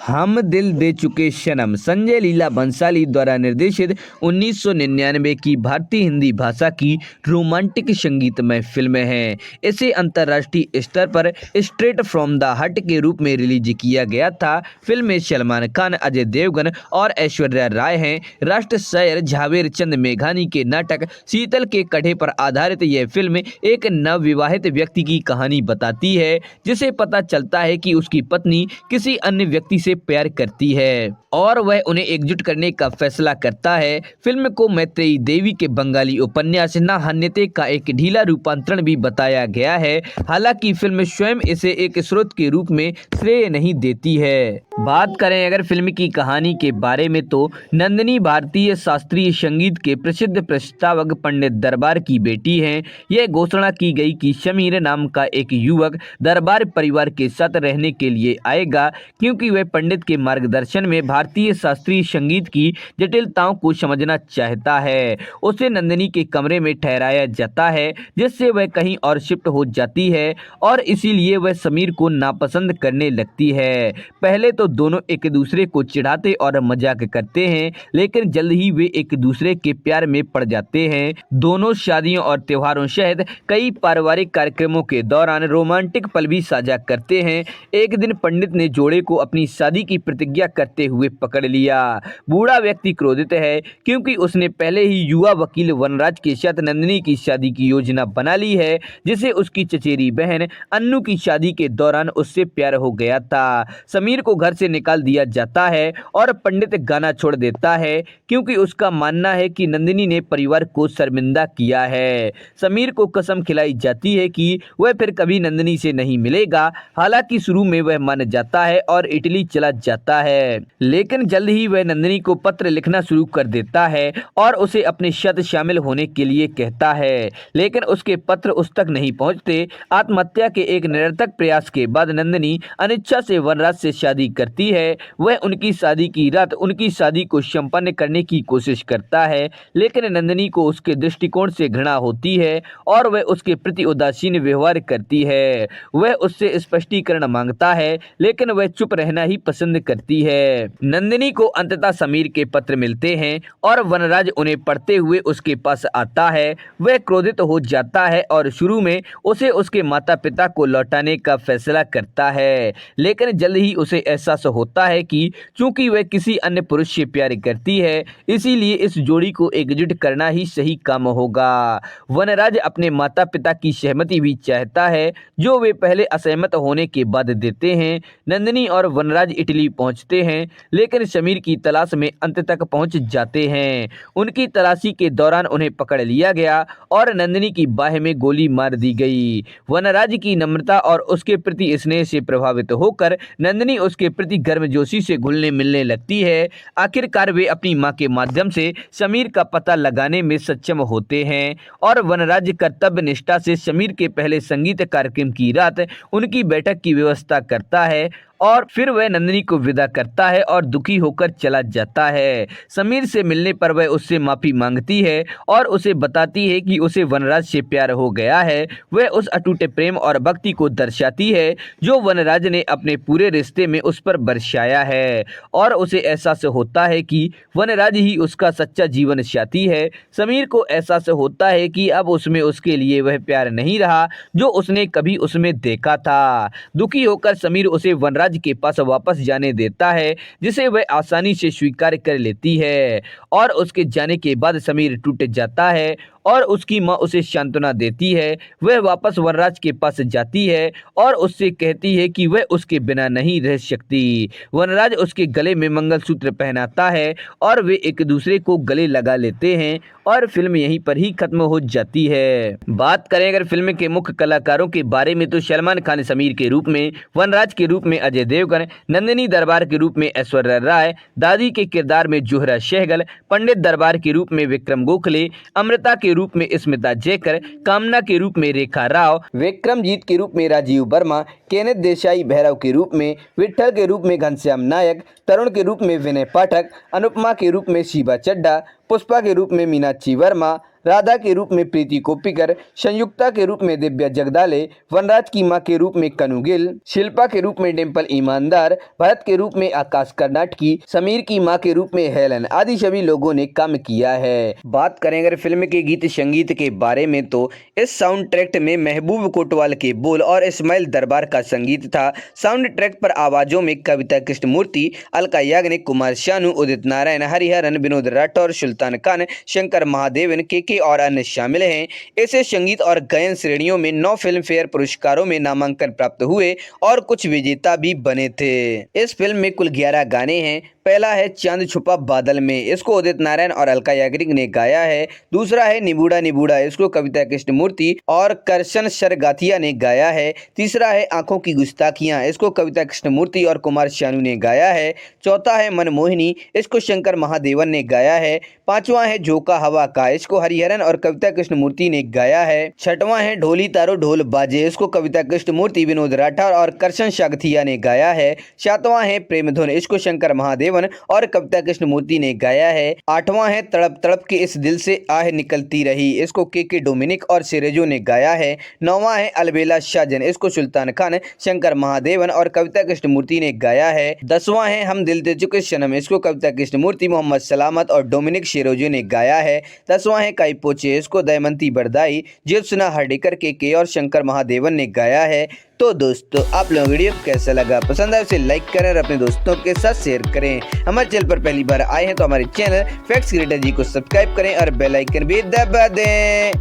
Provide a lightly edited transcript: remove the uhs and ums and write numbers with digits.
हम दिल दे चुके सनम संजय लीला बंसाली द्वारा निर्देशित 1999 की भारतीय हिंदी भाषा की रोमांटिक संगीतमय फिल्म है। इसे अंतर्राष्ट्रीय स्तर पर स्ट्रेट फ्रॉम द हार्ट के रूप में रिलीज किया गया था। फिल्म में सलमान खान, अजय देवगन और ऐश्वर्या राय हैं। राष्ट्र शायर झावेर चंद मेघानी के नाटक शीतल के कढ़े पर आधारित यह फिल्म एक नवविवाहित व्यक्ति की कहानी बताती है, जिसे पता चलता है कि उसकी पत्नी किसी अन्य व्यक्ति से प्यार करती है और वह उन्हें एकजुट करने का फैसला करता है। फिल्म को मैत्रेयी देवी के बंगाली उपन्यास ना हन्यते का एक ढीला रूपांतरण भी बताया गया है। हालांकि फिल्म स्वयं इसे एक स्रोत के रूप में श्रेय नहीं देती है। बात करें अगर फिल्म की कहानी के बारे में तो नंदिनी भारतीय शास्त्रीय संगीत के प्रसिद्ध प्रस्तावक पंडित दरबार की बेटी हैं। यह घोषणा की गई कि समीर नाम का एक युवक दरबार परिवार के साथ रहने के लिए आएगा, क्योंकि वह पंडित के मार्गदर्शन में भारतीय शास्त्रीय संगीत की जटिलताओं को समझना चाहता है। उसे नंदिनी के कमरे में ठहराया जाता है, जिससे वह कहीं और शिफ्ट हो जाती है और इसीलिए वह समीर को नापसंद करने लगती है। पहले तो दोनों एक दूसरे को चिढ़ाते और मजाक करते हैं, लेकिन जल्द ही वे एक दूसरे के प्यार में पड़ जाते हैं। दोनों शादियों और त्योहारों सहित कई पारिवारिक कार्यक्रमों के दौरान रोमांटिक पल भी साझा करते हैं। एक दिन पंडित ने जोड़े को अपनी शादी की प्रतिज्ञा करते हुए पकड़ लिया। बूढ़ा व्यक्ति क्रोधित है, क्योंकि उसने पहले ही युवा वकील वनराज के साथ नंदिनी की शादी की योजना बना ली है, जिसे उसकी चचेरी बहन अन्नू की शादी के दौरान उससे प्यार हो गया था। समीर को घर से निकाल दिया जाता है और पंडित गाना छोड़ देता है, क्योंकि उसका मानना है कि नंदिनी ने परिवार को शर्मिंदा किया है। समीर को कसम खिलाई जाती है कि वह फिर कभी नंदिनी से नहीं मिलेगा। हालांकि शुरू में वह मान जाता है और इटली चला जाता है, लेकिन जल्द ही वह नंदिनी को पत्र लिखना शुरू कर देता है और उसे अपने साथ शामिल होने के लिए कहता है, लेकिन उसके पत्र उस तक नहीं पहुंचते। आत्महत्या के एक निरर्थक प्रयास के बाद नंदिनी अनिच्छा से वनराज से शादी करती है। वह उनकी शादी की रात उनकी शादी को संपन्न करने की कोशिश करता है, लेकिन नंदिनी को उसके दृष्टिकोण से घृणा होती है और वह उसके प्रति उदासीन व्यवहार करती है। वह उससे स्पष्टीकरण मांगता है, लेकिन वह चुप रहना ही पसंद करती है। नंदिनी को अंततः समीर के पत्र मिलते हैं और वनराज उन्हें पढ़ते हुए उसके पास आता है। वह क्रोधित हो जाता है और शुरू में उसे उसके माता पिता को लौटाने का फैसला करता है, लेकिन जल्द ही उसे एहसास होता है कि चूंकि वह किसी अन्य पुरुष से प्यार करती है, इसीलिए इस जोड़ी को एकजुट करना ही सही काम होगा। वनराज अपने माता पिता की सहमति भी चाहता है, जो वे पहले असहमत होने के बाद देते हैं। नंदिनी और वनराज इटली पहुंचते हैं, लेकिन समीर की तलाश में अंत तक पहुंच जाते हैं। उनकी तलाशी के दौरान उन्हें पकड़ लिया गया और नंदिनी की बाह में गोली मार दी गई। वनराज की नम्रता और उसके प्रति स्नेह से प्रभावित होकर नंदिनी उसके प्रति गर्मजोशी से घुलने मिलने लगती है। आखिरकार वे अपनी मां के माध्यम से समीर का पता लगाने में सक्षम होते हैं और वनराज कर्तव्य निष्ठा से समीर के पहले संगीत कार्यक्रम की रात उनकी बैठक की व्यवस्था करता है और फिर वह नंदिनी को विदा करता है और दुखी होकर चला जाता है। समीर से मिलने पर वह उससे माफी मांगती है और उसे बताती है कि उसे वनराज से प्यार हो गया है। वह उस अटूट प्रेम और भक्ति को दर्शाती है जो वनराज ने अपने पूरे रिश्ते में उस पर बरसाया है और उसे एहसास होता है कि वनराज ही उसका सच्चा जीवन साथी है। समीर को एहसास होता है कि अब उसमें उसके लिए वह प्यार नहीं रहा जो उसने कभी उसमें देखा था। दुखी होकर समीर उसे वनराज के पास वापस जाने देता है, जिसे वह आसानी से स्वीकार कर लेती है और उसके जाने के बाद समीर टूट जाता है और उसकी मां उसे सांत्वना देती है। वह वापस वनराज के पास जाती है और उससे कहती है कि वह उसके बिना नहीं रह सकती। वनराज उसके गले में मंगलसूत्र पहनाता है और वे एक दूसरे को गले लगा लेते हैं और फिल्म यहीं पर ही खत्म हो जाती है। बात करें अगर फिल्म के मुख्य कलाकारों के बारे में तो सलमान खान समीर के रूप में, वनराज के रूप में अजय देवगन, नंदिनी दरबार के रूप में ऐश्वर्या राय, दादी के किरदार में जोहरा सहगल, पंडित दरबार के रूप में विक्रम गोखले, अमृता के रूप में स्मिता जयकर, कामना के रूप में रेखा राव, विक्रमजीत के रूप में राजीव वर्मा, केनेथ देसाई भैरव के रूप में, विट्ठल के रूप में घनश्याम नायक, तरुण के रूप में विनय पाठक, अनुपमा के रूप में शिवा चड्ढा, पुष्पा के रूप में मीनाक्षी वर्मा, राधा के रूप में प्रीति कोप्पिकर, संयुक्ता के रूप में दिव्या जगदाले, वनराज की मां के रूप में कनु गिल, शिल्पा के रूप में डिम्पल ईमानदार, भरत के रूप में आकाश कर्नाटकी, समीर की मां के रूप में हेलन आदि सभी लोगों ने काम किया है। बात करें अगर फिल्म के गीत संगीत के बारे में तो इस साउंड ट्रैक में महबूब कोटवाल के बोल और इस्माइल दरबार का संगीत था। साउंड ट्रैक पर आवाजों में कविता कृष्णमूर्ति, अलका याग्निक, कुमार शानू, उदित नारायण, हरिहरन, विनोद राठौर, सुल्तान खान, शंकर महादेवन, के और अन्य शामिल हैं। इसे संगीत और गायन श्रेणियों में 9 फिल्म फेयर पुरस्कारों में नामांकन प्राप्त हुए और कुछ विजेता भी बने थे। इस फिल्म में कुल 11 गाने हैं। पहला है चांद छुपा बादल में, इसको उदित नारायण और अलका याग्निक ने गाया है। दूसरा है निबूड़ा निबूड़ा, इसको कविता कृष्णमूर्ति और करशन सरगाथिया ने गाया है। तीसरा है आंखों की गुस्ताखियां, इसको कविता कृष्णमूर्ति और कुमार शानू ने गाया है। चौथा है मनमोहिनी, इसको शंकर महादेवन ने गाया है। पांचवा है झोंका हवा का, इसको हरिहरन और कविता कृष्णमूर्ति ने गाया है। छठवां है ढोली तारो ढोल बाजे, इसको कविता कृष्णमूर्ति, विनोद राठौर और करशन सागथिया ने गाया है। सातवां है प्रेम धुन, इसको शंकर महादेवन और कविता कृष्णमूर्ति ने गाया है। आठवां है तड़प तड़प के इस दिल से आह निकलती रही, इसको के डोमिनिक और सिरेजो ने गाया है। नौवां है अलबेला साजन, इसको सुल्तान खान, शंकर महादेवन और कविता कृष्णमूर्ति ने गाया है। 10वां है हम दिल दे चुके सनम, इसको कविता कृष्णमूर्ति, मोहम्मद सलामत और डोमिनिक सिरोजो ने गाया है। 10वां है काई पोचे, इसको दयमंती बरदाई, ज्योत्सना हर्डेकर, के और शंकर महादेवन ने गाया है। तो दोस्तों आप लोगों को वीडियो कैसा लगा, पसंद आए उसे लाइक करें और अपने दोस्तों के साथ शेयर करें। हमारे चैनल पर पहली बार आए हैं तो हमारे चैनल फैक्ट्स क्रिएटर जी को सब्सक्राइब करें और बेल आइकन भी दबा दें।